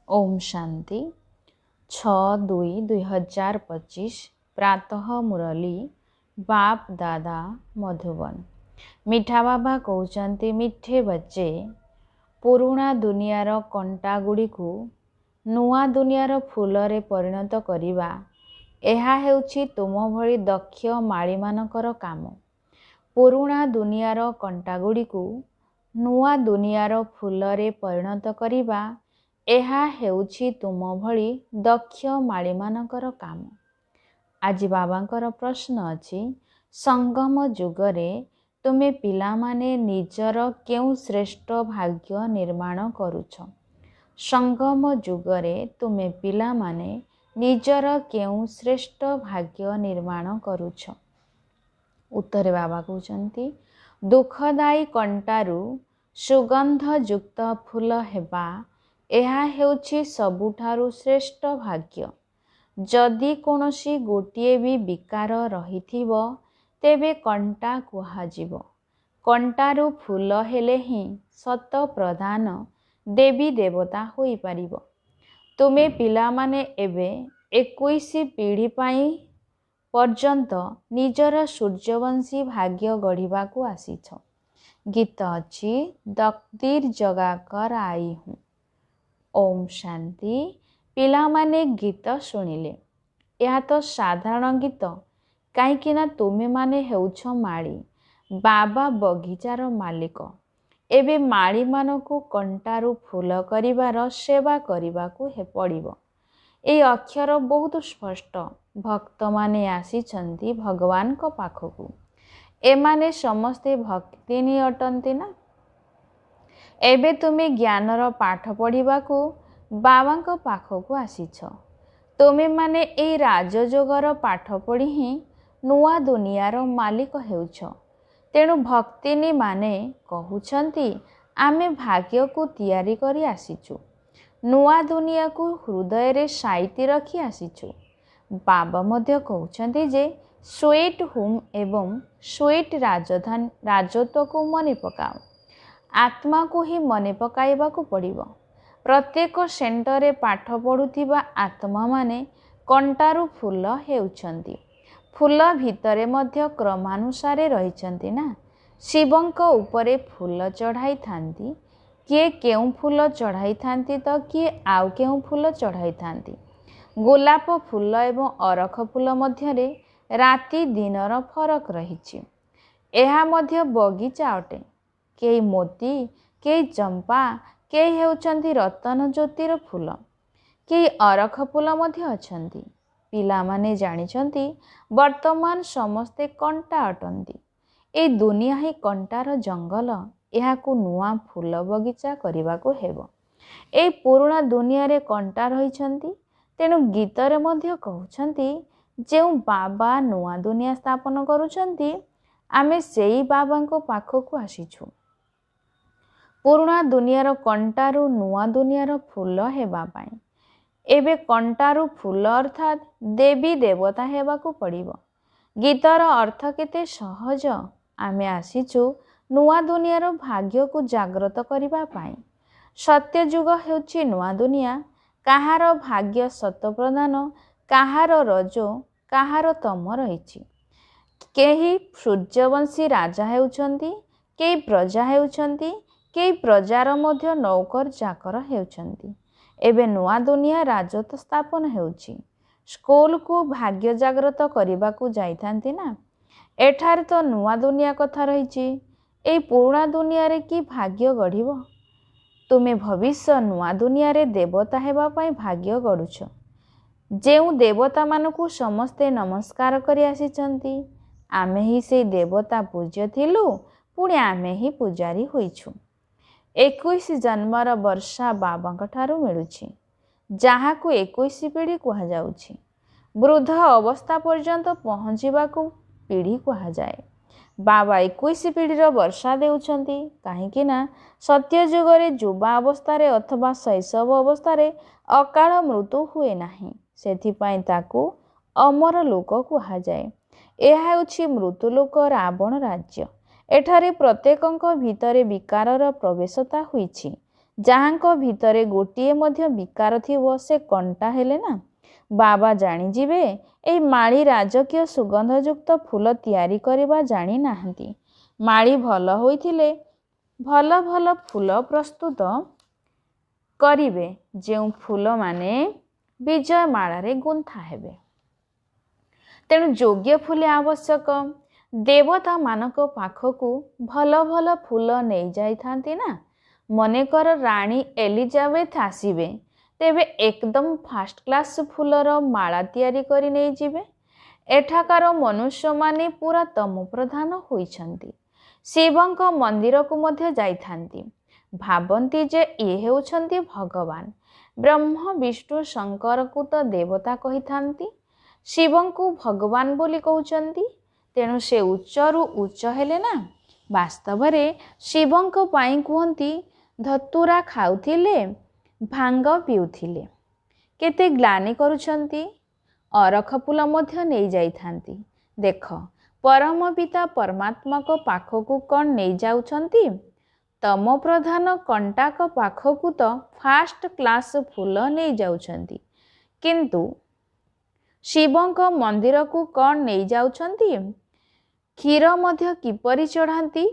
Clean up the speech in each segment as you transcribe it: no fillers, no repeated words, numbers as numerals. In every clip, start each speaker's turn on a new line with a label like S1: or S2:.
S1: ओम शांति 6/2/2025 प्रातः मुरली बाप दादा मधुबन। मिठा बाबा कहते मिठे बच्चे पुराणा दुनियार कंटा गुड़ी को नुआ दुनियार फूलरे परिणत करिबा एहा हेउछि तुम भली दक्ष माली मानकर काम। पुराणा दुनियार कंटा गुड़ी को नुआ दुनियार फूलरे परिणत करिबा एहा हेउछि तुम भली दक्ष माली मानकर काम। आज बाबांकर प्रश्न अछि, संगम जुगरे तुमे पिला माने निजर केउ श्रेष्ठ भाग्य निर्माण करुछ? संगम जुगरे तुमे पिला माने निजर केउ श्रेष्ठ भाग्य निर्माण करुछ? उत्तरे बाबा कहउछन्ति, दुखदायी कंटारू सुगंध युक्त फूल हेबा एहा हेउछि सबुठारु श्रेष्ठ भाग्य। जदि कोनोसी गोटिए भी विकार रहिथिबो तेबे कंटा कुहाजिबो। कंटारू फूल हेले ही सत प्रधान देवी देवता होई पारिबो। तुमे पिला माने एबे 21 पीढ़ी पाई पर्यंत निजर सूर्यवंशी भाग्य गढ़िबा को आसीछ। गीत अछि, तकदीर जगाकर आई हूँ। ओम शांति। पिला माने गीत शुणिले, यह तो साधारण गीत, कहीं तुमे माने हेउछ माली, बाबा बगीचार मालिक। एबे माली मानकु कंटारू फूल करिबार सेवा करिबाकु पड़िबो। ए अक्षर बहुत स्पष्ट। भक्त माने आसीछन्ति भगवान को पाखकु। एमाने समस्ते भक्तिनी अटंती ना। एबे तुमे ज्ञानर पाठ पढ़िबाकु बाबांको पाखकु आसीछ। तुमे माने ए राजयोगर पाठ पढ़ी ही नुआ दुनियार मालिक हेउछ। तेणु भक्तिनी माने कहउछन्ति आमे भाग्य को तैयारी करी आसीछु, नुआ दुनिया को हृदय रे साइती रखी आसीछु। बाबा मध्य कहउछन्ति जे स्वीट होम एवं स्वीट राजत्व को मने पकाओ। आत्मा को ही मने पकाइबा को पड़िबो। प्रत्येक सेंटरे पाठ पढ़ुथिबा आत्मा माने कंटारू फूल हेउछन्ति। फूल भितरे मध्य क्रमानुसारे रहिछन्ति ना। शिवंक उपरे फूल चढ़ाई थांती, किए केउ फूल चढ़ाई थांती तो किए आउ केउ फूल चढ़ाई थांती। गोलाप फूल एवं अरख फूल मध्यरे राति दिनर फरक रहिछि। एहा मध्य बगीचा अटे। केही मोती, केही चंपा, केही हेउछन्ति रतन ज्योतिर फूल, केही अरख फूल मध्य अछन्ति। पिला माने जानिछन्ति वर्तमान समस्ते कंटा अटन्ति। ए दुनिया ही कंटार जंगल। एहाकु नुआ फूल बगीचा करिबाकु हेबो। ए पुराणा दुनिया रे कंटा रहिछन्ति। तेणु गीतरे मध्य कहउछन्ति जेउ बाबा नुआ दुनिया स्थापन करुछन्ति आमे सेई बाबांको पाखकु आसीछु। पुराणा दुनियार कंटारू नुआ दुनियार फूल हेबा पाई एबे कंटारू फूल अर्थात देवी देवता हेबाकु पड़िबो। गीतर अर्थ केते सहज। आमे आसीछु नुआ दुनियार भाग्य को जागृत करिबा पाई। सत्य जुग हेउछि नुआ दुनिया। काहार भाग्य सत प्रदान, काहार रजो, काहार तम रहिछि। केही सूर्यवंशी राजा हेउछन्ति, केही प्रजा हेउछन्ति, केही प्रजार मध्य नौकर चाकर हेउछन्ति। एबे नुआ दुनिया राजत्व स्थापन हेउछि। स्कूल को भाग्य जागृत करिबा को जाइथांति ना। एठारे तो नुआ दुनिया कथा रहिछि। ए पुराणा दुनिया रे की भाग्य गढ़िबो? तुमे भविष्य नुआ दुनिया रे देवता हेबा पाई भाग्य गढ़ुछ। जेउ देवता मानकु समस्ते नमस्कार करि आसीचन्ति। आमे ही से देवता पूज्य थिलु, पुणी आमे ही पूजारी होइछु। 21 जन्मर वर्षा बाबांक ठारू मिलुछि, जहाकु 21 पीढ़ी कहा जाउछि। वृद्ध अवस्था पर्यंत पहुँचीबाकु पीढ़ी कहा जाए। बाबा 21 पीढ़ीर वर्षा देउछन्ति, काहेकि ना सत्य जुगरे युवा अवस्थारे अथवा शैशव अवस्थारे अकाल मृत्यु हुए नाही। सेथिपाई ताकु अमर लोक कहा जाए। एहा हेउछि मृत्यु लोक रावण राज्य। एठारे प्रत्येकଙ୍କ ଭିତରେ ବିକାରର ପ୍ରବେଶତା ହୋଇଛି। ଯାହାଙ୍କ ଭିତରେ ଗୋଟିଏ ମଧ୍ୟ ବିକାର ଥିବ ସେ କଣ୍ଟା ହେଲେ ନା ବାବା ଜାଣିଯିବେ ଏହି ମାଳି ରାଜକୀୟ ସୁଗନ୍ଧଯୁକ୍ତ ଫୁଲ ତିଆରି କରିବା ଜାଣିନାହାନ୍ତି। ମାଳି ଭଲ ହୋଇଥିଲେ ଭଲ ଭଲ ଫୁଲ ପ୍ରସ୍ତୁତ କରିବେ, ଯେଉଁ ଫୁଲମାନେ ବିଜୟମାଳାରେ ଗୁନ୍ଥା ହେବେ। ତେଣୁ ଯୋଗ୍ୟ ଫୁଲ ଆବଶ୍ୟକ। ଦେବତାମାନଙ୍କ ପାଖକୁ ଭଲ ଭଲ ଫୁଲ ନେଇଯାଇଥାନ୍ତି ନା। ମନେକର ରାଣୀ ଏଲିଜାବେଥ ଆସିବେ, ତେବେ ଏକଦମ ଫାଷ୍ଟ କ୍ଲାସ ଫୁଲର ମାଳା ତିଆରି କରି ନେଇଯିବେ। ଏଠାକାର ମନୁଷ୍ୟମାନେ ପୁରା ତମ ପ୍ରଧାନ ହୋଇଛନ୍ତି। ଶିବଙ୍କ ମନ୍ଦିରକୁ ମଧ୍ୟ ଯାଇଥାନ୍ତି, ଭାବନ୍ତି ଯେ ଇଏ ହେଉଛନ୍ତି ଭଗବାନ। ବ୍ରହ୍ମ ବିଷ୍ଣୁ ଶଙ୍କରକୁ ତ ଦେବତା କହିଥାନ୍ତି, ଶିବଙ୍କୁ ଭଗବାନ ବୋଲି କହୁଛନ୍ତି। ତେଣୁ ସେ ଉଚ୍ଚରୁ ଉଚ୍ଚ ହେଲେ ନା। ବାସ୍ତବରେ ଶିବଙ୍କ ପାଇଁ କୁହନ୍ତି ଧତୁରା ଖାଉଥିଲେ, ଭାଙ୍ଗ ପିଉଥିଲେ। କେତେ ଗ୍ଲାନି କରୁଛନ୍ତି। ଅରଖ ଫୁଲ ମଧ୍ୟ ନେଇଯାଇଥାନ୍ତି। ଦେଖ, ପରମ ପିତା ପରମାତ୍ମାଙ୍କ ପାଖକୁ କ'ଣ ନେଇଯାଉଛନ୍ତି? ତମ ପ୍ରଧାନ କଣ୍ଟାକ ପାଖକୁ ତ ଫାଷ୍ଟ କ୍ଲାସ ଫୁଲ ନେଇଯାଉଛନ୍ତି, କିନ୍ତୁ ଶିବଙ୍କ ମନ୍ଦିରକୁ କ'ଣ ନେଇଯାଉଛନ୍ତି? କ୍ଷୀର ମଧ୍ୟ କିପରି ଚଢ଼ାନ୍ତି?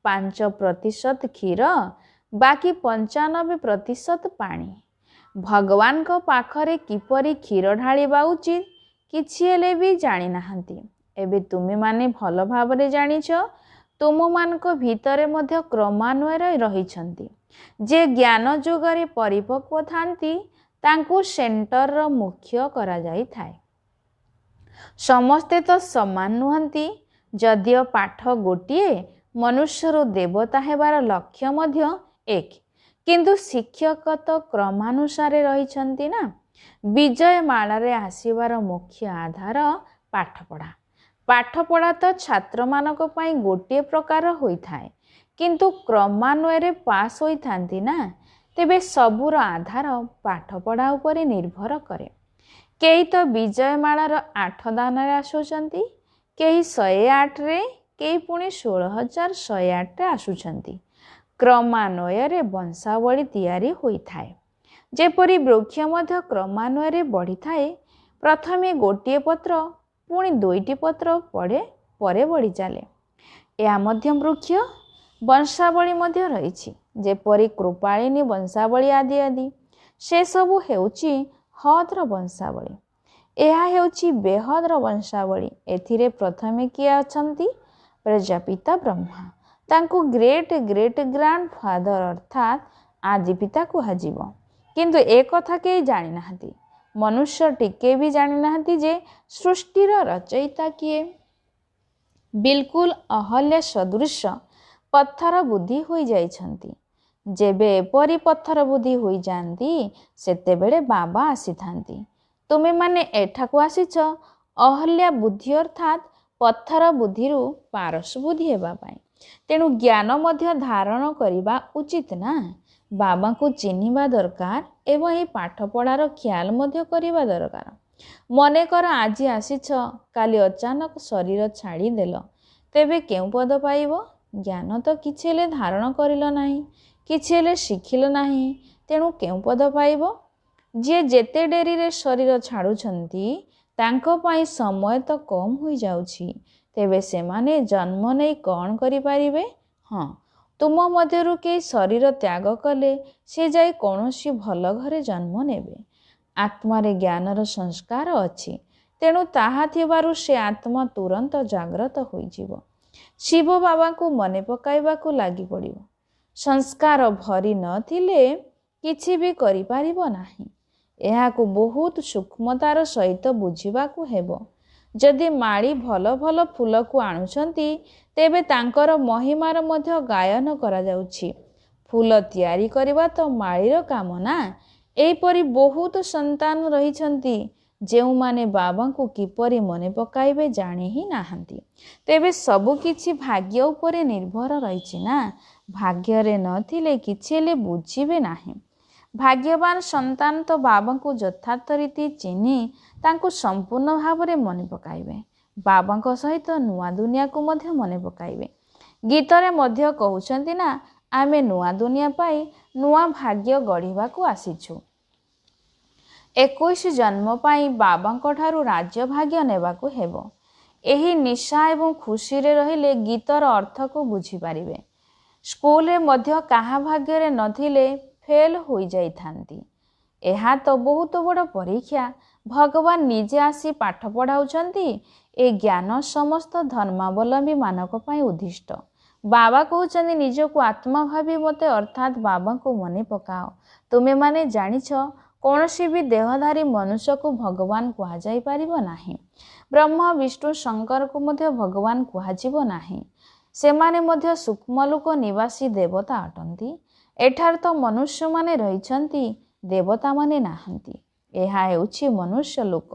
S1: 5% କ୍ଷୀର, ବାକି 95% ପାଣି। ଭଗବାନଙ୍କ ପାଖରେ କିପରି କ୍ଷୀର ଢାଳିବା ଉଚିତ କିଛି ହେଲେ ବି ଜାଣିନାହାନ୍ତି। ଏବେ ତୁମେମାନେ ଭଲ ଭାବରେ ଜାଣିଛ। ତୁମମାନଙ୍କ ଭିତରେ ମଧ୍ୟ କ୍ରମାନ୍ୱୟରେ ରହିଛନ୍ତି। ଯେ ଜ୍ଞାନ ଯୁଗରେ ପରିପକ୍ୱ ଥାନ୍ତି ତାଙ୍କୁ ସେଣ୍ଟରର ମୁଖ୍ୟ କରାଯାଇଥାଏ। ସମସ୍ତେ ତ ସମାନ ନୁହନ୍ତି। ଯଦିଓ ପାଠ ଗୋଟିଏ, ମନୁଷ୍ୟରୁ ଦେବତା ହେବାର ଲକ୍ଷ୍ୟ ମଧ୍ୟ ଏକ, କିନ୍ତୁ ଶିକ୍ଷକ ତ କ୍ରମାନୁସାରେ ରହିଛନ୍ତି ନା। ବିଜୟମାଳାରେ ଆସିବାର ମୁଖ୍ୟ ଆଧାର ପାଠପଢ଼ା। ପାଠପଢ଼ା ତ ଛାତ୍ରମାନଙ୍କ ପାଇଁ ଗୋଟିଏ ପ୍ରକାର ହୋଇଥାଏ, କିନ୍ତୁ କ୍ରମାନ୍ୱୟରେ ପାସ୍ ହୋଇଥାନ୍ତି ନା। ତେବେ ସବୁର ଆଧାର ପାଠପଢ଼ା ଉପରେ ନିର୍ଭର କରେ। କେହି ତ ବିଜୟମାଳାର 8 ଦାନରେ ଆସୁଛନ୍ତି, କେହି 108ରେ, କେହି ପୁଣି 16,108ରେ ଆସୁଛନ୍ତି। କ୍ରମାନ୍ୱୟରେ ବଂଶାବଳୀ ତିଆରି ହୋଇଥାଏ। ଯେପରି ବୃକ୍ଷ ମଧ୍ୟ କ୍ରମାନ୍ୱୟରେ ବଢ଼ିଥାଏ। ପ୍ରଥମେ ଗୋଟିଏ ପତ୍ର, ପୁଣି 2ଟି ପତ୍ର ପରେ ବଢ଼ି ଚାଲେ। ଏହା ମଧ୍ୟ ବୃକ୍ଷ। ବଂଶାବଳୀ ମଧ୍ୟ ରହିଛି, ଯେପରି କୃପାଳିନୀ ବଂଶାବଳୀ ଆଦି ଆଦି। ସେସବୁ ହେଉଛି ହଦ୍ର ବଂଶାବଳୀ। ଏହା ହେଉଛି ବେହଦର ବଂଶାବଳୀ। ଏଥିରେ ପ୍ରଥମେ କିଏ ଅଛନ୍ତି? ପ୍ରଜାପିତା ବ୍ରହ୍ମା। ତାଙ୍କୁ ଗ୍ରେଟ୍ ଗ୍ରେଟ୍ ଗ୍ରାଣ୍ଡ ଫାଦର ଅର୍ଥାତ୍ ଆଦି ପିତା କୁହାଯିବ। କିନ୍ତୁ ଏ କଥା କେହି ଜାଣିନାହାନ୍ତି। ମନୁଷ୍ୟ ଟିକେ ବି ଜାଣିନାହାନ୍ତି ଯେ ସୃଷ୍ଟିର ରଚୟିତା କିଏ। ବିଲକୁଲ ଅହଲ୍ୟା ସଦୃଶ ପଥର ବୁଦ୍ଧି ହୋଇଯାଇଛନ୍ତି। ଯେବେ ଏପରି ପଥର ବୁଦ୍ଧି ହୋଇଯାଆନ୍ତି, ସେତେବେଳେ ବାବା ଆସିଥାନ୍ତି। ତୁମେମାନେ ଏଠାକୁ ଆସିଛ ଅହଲ୍ୟା ବୁଦ୍ଧି ଅର୍ଥାତ୍ ପଥର ବୁଦ୍ଧିରୁ ପାରସ ବୁଦ୍ଧି ହେବା ପାଇଁ। ତେଣୁ ଜ୍ଞାନ ମଧ୍ୟ ଧାରଣ କରିବା ଉଚିତ ନା। ବାବାଙ୍କୁ ଚିହ୍ନିବା ଦରକାର ଏବଂ ଏହି ପାଠପଢ଼ାର ଖ୍ୟାଲ ମଧ୍ୟ କରିବା ଦରକାର। ମନେକର ଆଜି ଆସିଛ, କାଲି ଅଚାନକ ଶରୀର ଛାଡ଼ିଦେଲ, ତେବେ କେଉଁ ପଦ ପାଇବ? ଜ୍ଞାନ ତ କିଛି ହେଲେ ଧାରଣ କରିଲ ନାହିଁ, କିଛି ହେଲେ ଶିଖିଲ ନାହିଁ। ତେଣୁ କେଉଁ ପଦ ପାଇବ? ଯିଏ ଯେତେ ଡେରିରେ ଶରୀର ଛାଡ଼ୁଛନ୍ତି, ତାଙ୍କ ପାଇଁ ସମୟ ତ କମ୍ ହୋଇଯାଉଛି। ତେବେ ସେମାନେ ଜନ୍ମ ନେଇ କ'ଣ କରିପାରିବେ? ହଁ, ତୁମ ମଧ୍ୟରୁ କେହି ଶରୀର ତ୍ୟାଗ କଲେ ସେ ଯାଇ କୌଣସି ଭଲ ଘରେ ଜନ୍ମ ନେବେ। ଆତ୍ମାରେ ଜ୍ଞାନର ସଂସ୍କାର ଅଛି। ତେଣୁ ତାହା ଥିବାରୁ ସେ ଆତ୍ମା ତୁରନ୍ତ ଜାଗ୍ରତ ହୋଇଯିବ। ଶିବ ବାବାଙ୍କୁ ମନେ ପକାଇବାକୁ ଲାଗି ପଡ଼ିବ। ସଂସ୍କାର ଭରି ନଥିଲେ କିଛି ବି କରିପାରିବ ନାହିଁ। ଏହାକୁ ବହୁତ ସୂକ୍ଷ୍ମତାର ସହିତ ବୁଝିବାକୁ ହେବ। ଯଦି ମାଳି ଭଲ ଭଲ ଫୁଲକୁ ଆଣୁଛନ୍ତି, ତେବେ ତାଙ୍କର ମହିମାର ମଧ୍ୟ ଗାୟନ କରାଯାଉଛି। ଫୁଲ ତିଆରି କରିବା ତ ମାଳିର କାମ ନା। ଏହିପରି ବହୁତ ସନ୍ତାନ ରହିଛନ୍ତି, ଯେଉଁମାନେ ବାବାଙ୍କୁ କିପରି ମନେ ପକାଇବେ ଜାଣି ହିଁ ନାହାନ୍ତି। ତେବେ ସବୁ କିଛି ଭାଗ୍ୟ ଉପରେ ନିର୍ଭର ରହିଛି ନା। ଭାଗ୍ୟରେ ନଥିଲେ କିଛି ହେଲେ ବୁଝିବେ ନାହିଁ। ଭାଗ୍ୟବାନ ସନ୍ତାନ ତ ବାବାଙ୍କୁ ଯଥାର୍ଥ ରୀତି ଚିହ୍ନି ତାଙ୍କୁ ସମ୍ପୂର୍ଣ୍ଣ ଭାବରେ ମନେ ପକାଇବେ। ବାବାଙ୍କ ସହିତ ନୂଆ ଦୁନିଆକୁ ମଧ୍ୟ ମନେ ପକାଇବେ। ଗୀତରେ ମଧ୍ୟ କହୁଛନ୍ତି ନା, ଆମେ ନୂଆ ଦୁନିଆ ପାଇ ନୂଆ ଭାଗ୍ୟ ଗଢ଼ିବାକୁ ଆସିଛୁ। 21 ଜନ୍ମ ପାଇଁ ବାବାଙ୍କ ଠାରୁ ରାଜ୍ୟ ଭାଗ୍ୟ ନେବାକୁ ହେବ। ଏହି ନିଶା ଏବଂ ଖୁସିରେ ରହିଲେ ଗୀତର ଅର୍ଥକୁ ବୁଝିପାରିବେ। ସ୍କୁଲରେ ମଧ୍ୟ କାହା ଭାଗ୍ୟରେ ନଥିଲେ ଫେଲ୍ ହୋଇଯାଇଥାନ୍ତି। ଏହା ତ ବହୁତ ବଡ଼ ପରୀକ୍ଷା। ଭଗବାନ ନିଜେ ଆସି ପାଠ ପଢ଼ାଉଛନ୍ତି। ଏ ଜ୍ଞାନ ସମସ୍ତ ଧର୍ମାବଲମ୍ବୀମାନଙ୍କ ପାଇଁ ଉଦ୍ଦିଷ୍ଟ। ବାବା କହୁଛନ୍ତି ନିଜକୁ ଆତ୍ମା ଭାବି ମୋତେ ଅର୍ଥାତ୍ ବାବାଙ୍କୁ ମନେ ପକାଅ। ତୁମେମାନେ ଜାଣିଛ କୌଣସି ବି ଦେହଧାରୀ ମନୁଷ୍ୟକୁ ଭଗବାନ କୁହାଯାଇ ପାରିବ ନାହିଁ। ବ୍ରହ୍ମା ବିଷ୍ଣୁ ଶଙ୍କରକୁ ମଧ୍ୟ ଭଗବାନ କୁହାଯିବ ନାହିଁ। ସେମାନେ ମଧ୍ୟ ସୂକ୍ଷ୍ମଲୋକ ନିବାସୀ ଦେବତା ଅଟନ୍ତି। ଏଠାରେ ତ ମନୁଷ୍ୟମାନେ ରହିଛନ୍ତି, ଦେବତାମାନେ ନାହାନ୍ତି। ଏହା ହେଉଛି ମନୁଷ୍ୟ ଲୋକ।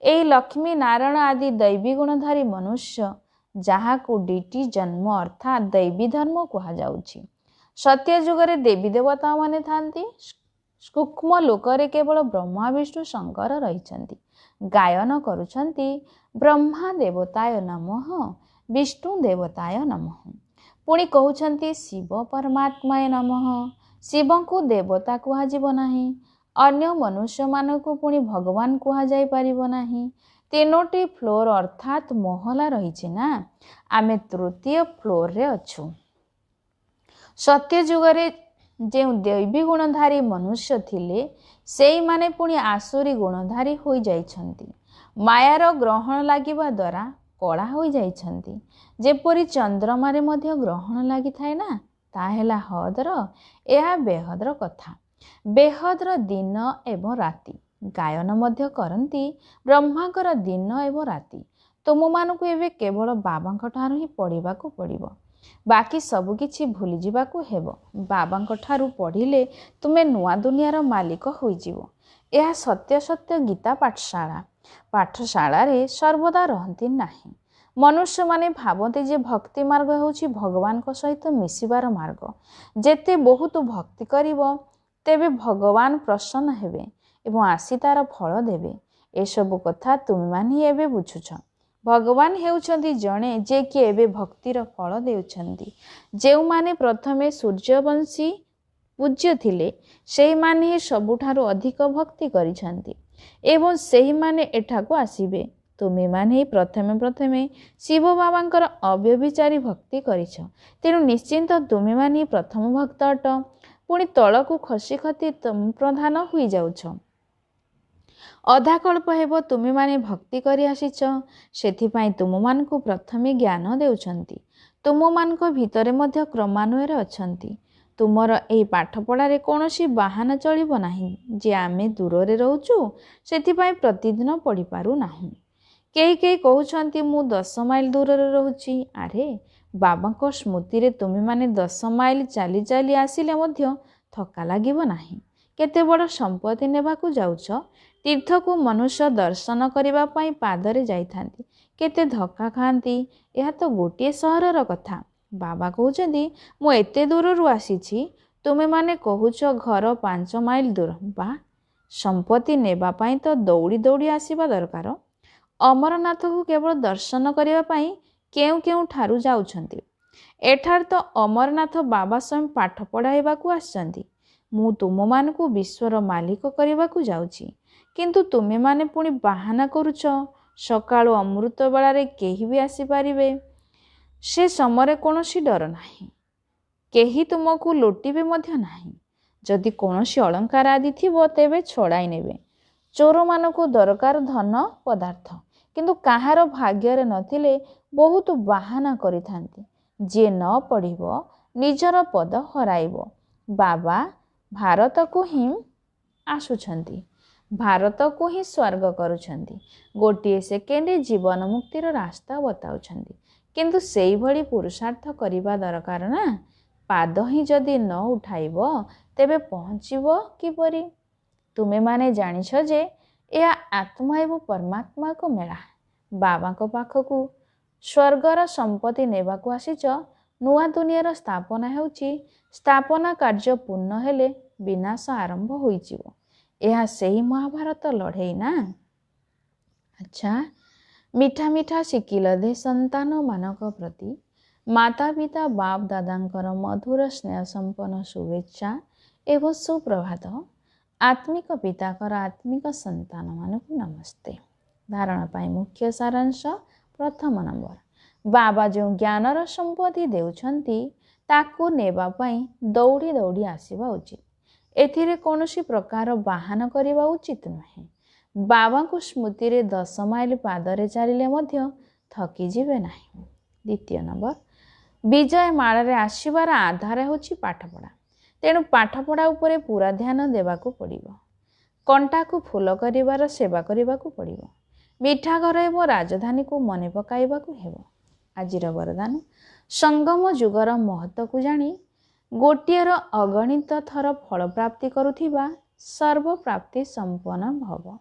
S1: ଏହି ଲକ୍ଷ୍ମୀ ନାରାୟଣ ଆଦି ଦୈବୀ ଗୁଣଧାରୀ ମନୁଷ୍ୟ, ଯାହାକୁ ଡିଟି ଜନ୍ମ ଅର୍ଥାତ୍ ଦୈବୀ ଧର୍ମ କୁହାଯାଉଛି। ସତ୍ୟ ଯୁଗରେ ଦେବୀ ଦେବତାମାନେ ଥାନ୍ତି। ସୂକ୍ଷ୍ମ ଲୋକରେ କେବଳ ବ୍ରହ୍ମା ବିଷ୍ଣୁ ଶଙ୍କର ରହିଛନ୍ତି। ଗାୟନ କରୁଛନ୍ତି ବ୍ରହ୍ମା ଦେବତାୟ ନମଃ, ବିଷ୍ଣୁ ଦେବତାୟ ନମଃ। ପୁଣି କହୁଛନ୍ତି ଶିବ ପରମାତ୍ମାୟ ନମଃ। ଶିବଙ୍କୁ ଦେବତା କୁହାଯିବ ନାହିଁ। ଅନ୍ୟ ମନୁଷ୍ୟମାନଙ୍କୁ ପୁଣି ଭଗବାନ କୁହାଯାଇ ପାରିବ ନାହିଁ। 3ଟି ଫ୍ଲୋର ଅର୍ଥାତ୍ ମହଲା ରହିଛି ନା। ଆମେ ତୃତୀୟ ଫ୍ଲୋରରେ ଅଛୁ। ସତ୍ୟ ଯୁଗରେ ଯେଉଁ ଦୈବୀ ଗୁଣଧାରୀ ମନୁଷ୍ୟ ଥିଲେ, ସେଇମାନେ ପୁଣି ଆସୁରୀ ଗୁଣଧାରୀ ହୋଇଯାଇଛନ୍ତି। ମାୟାର ଗ୍ରହଣ ଲାଗିବା ଦ୍ୱାରା କଳା ହୋଇଯାଇଛନ୍ତି। ଯେପରି ଚନ୍ଦ୍ରମାରେ ମଧ୍ୟ ଗ୍ରହଣ ଲାଗିଥାଏ ନା, ତାହା ହେଲା ହଦର। ଏହା ବେହଦର କଥା। ବେହଦର ଦିନ ଏବଂ ରାତି। ଗାୟନ ମଧ୍ୟ କରନ୍ତି ବ୍ରହ୍ମାଙ୍କର ଦିନ ଏବଂ ରାତି। ତୁମମାନଙ୍କୁ ଏବେ କେବଳ ବାବାଙ୍କ ଠାରୁ ହିଁ ପଢ଼ିବାକୁ ପଡ଼ିବ। ବାକି ସବୁକିଛି ଭୁଲିଯିବାକୁ ହେବ। ବାବାଙ୍କ ଠାରୁ ପଢ଼ିଲେ ତୁମେ ନୂଆ ଦୁନିଆର ମାଲିକ ହୋଇଯିବ। ଏହା ସତ୍ୟ ସତ୍ୟ ଗୀତା ପାଠଶାଳା। ପାଠଶାଳାରେ ସର୍ବଦା ରହନ୍ତି ନାହିଁ। ମନୁଷ୍ୟମାନେ ଭାବନ୍ତି ଯେ ଭକ୍ତି ମାର୍ଗ ହେଉଛି ଭଗବାନଙ୍କ ସହିତ ମିଶିବାର ମାର୍ଗ। ଯେତେ ବହୁତ ଭକ୍ତି କରିବ, ତେବେ ଭଗବାନ ପ୍ରସନ୍ନ ହେବେ ଏବଂ ଆସି ତାର ଫଳ ଦେବେ। ଏସବୁ କଥା ତୁମେମାନେ ଏବେ ବୁଝୁଛ। ଭଗବାନ ହେଉଛନ୍ତି ଜଣେ ଯେ କି ଏବେ ଭକ୍ତିର ଫଳ ଦେଉଛନ୍ତି। ଯେଉଁମାନେ ପ୍ରଥମେ ସୂର୍ଯ୍ୟବଂଶୀ ପୂଜ୍ୟ ଥିଲେ, ସେହିମାନେ ହିଁ ସବୁଠାରୁ ଅଧିକ ଭକ୍ତି କରିଛନ୍ତି ଏବଂ ସେହିମାନେ ଏଠାକୁ ଆସିବେ। ତୁମେମାନେ ହିଁ ପ୍ରଥମେ ଶିବ ବାବାଙ୍କର ଅବ୍ୟଭିଚାରୀ ଭକ୍ତି କରିଛ। ତେଣୁ ନିଶ୍ଚିନ୍ତ ତୁମେମାନେ ହିଁ ପ୍ରଥମ ଭକ୍ତ ଅଟ। ପୁଣି ତଳକୁ ଖସି ଖସି ପ୍ରଧାନ ହୋଇଯାଉଛ। ଅଧାକଳ୍ପ ହେବ ତୁମେମାନେ ଭକ୍ତି କରି ଆସିଛ। ସେଥିପାଇଁ ତୁମମାନଙ୍କୁ ପ୍ରଥମେ ଜ୍ଞାନ ଦେଉଛନ୍ତି। ତୁମମାନଙ୍କ ଭିତରେ ମଧ୍ୟ କ୍ରମାନ୍ୱୟରେ ଅଛନ୍ତି। ତୁମର ଏହି ପାଠପଢ଼ାରେ କୌଣସି ବାହାନା ଚଳିବ ନାହିଁ ଯେ ଆମେ ଦୂରରେ ରହୁଛୁ, ସେଥିପାଇଁ ପ୍ରତିଦିନ ପଢ଼ିପାରୁନାହୁଁ। କେହି କେହି କହୁଛନ୍ତି ମୁଁ 10 ମାଇଲ ଦୂରରେ ରହୁଛି। ଆରେ ବାବାଙ୍କ ସ୍ମୃତିରେ ତୁମେମାନେ 10 ମାଇଲ ଚାଲି ଚାଲି ଆସିଲେ ମଧ୍ୟ ଥକା ଲାଗିବ ନାହିଁ। କେତେ ବଡ଼ ସମ୍ପତ୍ତି ନେବାକୁ ଯାଉଛ। ତୀର୍ଥକୁ ମନୁଷ୍ୟ ଦର୍ଶନ କରିବା ପାଇଁ ପାଦରେ ଯାଇଥାନ୍ତି। କେତେ ଧକ୍କା ଖାଆନ୍ତି। ଏହା ତ ଗୋଟିଏ ସହରର କଥା। ବାବା କହୁଛନ୍ତି ମୁଁ ଏତେ ଦୂରରୁ ଆସିଛି, ତୁମେମାନେ କହୁଛ ଘର 5 ମାଇଲ ଦୂର। ବା, ସମ୍ପତ୍ତି ନେବା ପାଇଁ ତ ଦୌଡ଼ି ଦୌଡ଼ି ଆସିବା ଦରକାର। ଅମରନାଥକୁ କେବଳ ଦର୍ଶନ କରିବା ପାଇଁ କେଉଁଠାରୁ ଯାଉଛନ୍ତି। ଏଠାରେ ତ ଅମରନାଥ ବାବା ସ୍ୱୟଂ ପାଠ ପଢ଼ାଇବାକୁ ଆସିଛନ୍ତି। ମୁଁ ତୁମମାନଙ୍କୁ ବିଶ୍ୱର ମାଲିକ କରିବାକୁ ଯାଉଛି। କିନ୍ତୁ ତୁମେମାନେ ପୁଣି ବାହାନା କରୁଛ ସକାଳୁ ଅମୃତ ବେଳାରେ କେହି ବି ଆସିପାରିବେ। ସେ ସମୟରେ କୌଣସି ଡର ନାହିଁ। କେହି ତୁମକୁ ଲୁଟିବେ ମଧ୍ୟ ନାହିଁ। ଯଦି କୌଣସି ଅଳଙ୍କାର ଆଦି ଥିବ, ତେବେ ଛଡ଼ାଇ ନେବେ। ଚୋରମାନଙ୍କୁ ଦରକାର ଧନ ପଦାର୍ଥ, କିନ୍ତୁ କାହାର ଭାଗ୍ୟରେ ନଥିଲେ ବହୁତ ବାହାନା କରିଥାନ୍ତି। ଯିଏ ନ ପଢ଼ିବ ନିଜର ପଦ ହରାଇବ। ବାବା ଭାରତକୁ ହିଁ ଆସୁଛନ୍ତି, ଭାରତକୁ ହିଁ ସ୍ୱର୍ଗ କରୁଛନ୍ତି। ଗୋଟିଏ ସେକେଣ୍ଡରେ ଜୀବନ ମୁକ୍ତିର ରାସ୍ତା ବତାଉଛନ୍ତି। କିନ୍ତୁ ସେଇଭଳି ପୁରୁଷାର୍ଥ କରିବା ଦରକାର ନା। ପାଦ ହିଁ ଯଦି ନ ଉଠାଇବ, ତେବେ ପହଞ୍ଚିବ କିପରି? ତୁମେମାନେ ଜାଣିଛ ଯେ ଏହା ଆତ୍ମା ଏବଂ ପରମାତ୍ମାଙ୍କ ମେଳା। ବାବାଙ୍କ ପାଖକୁ ସ୍ୱର୍ଗର ସମ୍ପତ୍ତି ନେବାକୁ ଆସିଛ। ନୂଆ ଦୁନିଆର ସ୍ଥାପନା ହେଉଛି। ସ୍ଥାପନା କାର୍ଯ୍ୟ ପୂର୍ଣ୍ଣ ହେଲେ ବିନାଶ ଆରମ୍ଭ ହୋଇଯିବ। ଏହା ସେହି ମହାଭାରତ ଲଢ଼େଇ ନା। ଆଚ୍ଛା, ମିଠା ମିଠା ଶିଖିଲ ଦେ ସନ୍ତାନମାନଙ୍କ ପ୍ରତି ମାତା ପିତା ବାପ ଦାଦାଙ୍କର ମଧୁର ସ୍ନେହ ସମ୍ପନ୍ନ ଶୁଭେଚ୍ଛା एवं सुप्रभात। आत्मिक पिताकर आत्मिक संतान मानक नमस्ते। धारणा पाई मुख्य सारांश प्रथम नंबर, बाबा जो ज्ञानर संपत्ति देउछंती ताकू नेबा पाई दौड़ी दौड़ी आसीबा उचित। एथिरे कौनसी प्रकार बाहन करिबा उचित नहे। बाबा को स्मृति रे 10 माइल पादरे चलिले मध्य थकी जिबे नाही। द्वितीय नंबर, विजय माल रे आसीबार आधार होछि पाठपढ़ा। तेणु पाठपढ़ा उपरे पूरा ध्यान देवाकू पड़िबो। कंटा को फूल करिवार सेवा करिवाकू पड़िबो। मिठा घर एवं राजधानी को मने पकाइबाकू हेबो। आजिर वरदान, संगम जुगर महत्व को जानी गोटिएर अगणित थर फल प्राप्ति करुथिबा सर्व प्राप्ति संपन्न भव।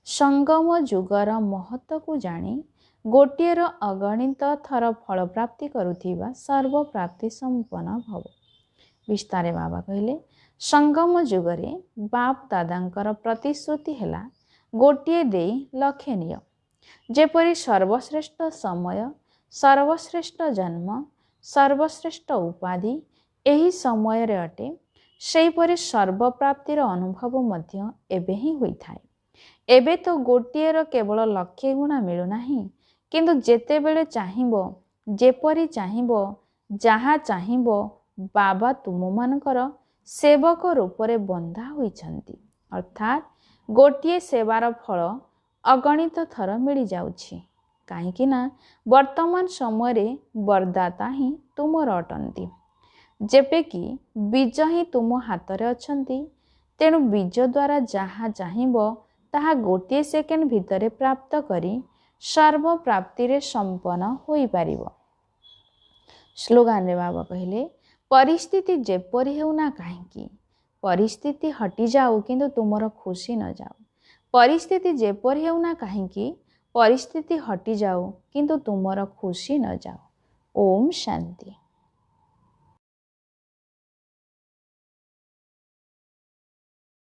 S1: संगम जुगर महत्व को जानी गोटिएर अगणित थर फल प्राप्ति करुथिबा सर्व प्राप्ति संपन्न भव। विस्तारे बाबा कहले, संगम जुगरे बाप दादांकर प्रतिश्रुति हेला गोटिए देई लखे निय। जेपरि सर्वश्रेष्ठ समय, सर्वश्रेष्ठ जन्म, सर्वश्रेष्ठ उपाधि एही समय रे अटे, सेहीपरि सर्वप्राप्तिर अनुभव मध्य एबे ही होइथाए। एबे तो गोटिएर केवल लक्षे गुणा मिलु नाही, किंतु जेतेबेले चाहिबो, जेपरि चाहिबो, जहा चाहिबो बाबा तुममानकर सेवक रूपरे बंधा होइछंती। अर्थात गोटिए सेवार फल अगणित थर मिली जाउछि। काहेकि ना वर्तमान समय रे बरदाता ही तुमर अटंती। जेपे कि बीज ही तुम हाथ रे अछंती, तेणु बीज द्वारा जहा चाहिबो ताहा गोटिए सेकेंड भितरे प्राप्त करी सर्व प्राप्ति रे संपन्न होई पारिबो। स्लोगान रे बाबा कहले, परिस्थिति जेपरि हेउना काहेकि परिस्थिति हटि जाऊ किंतु तुमर खुशी न जाऊ। परिस्थिति जेपरि हेउना काहेकि परिस्थिति हटि जाऊ किंतु तुमर खुशी न जाऊ। ओम शांति।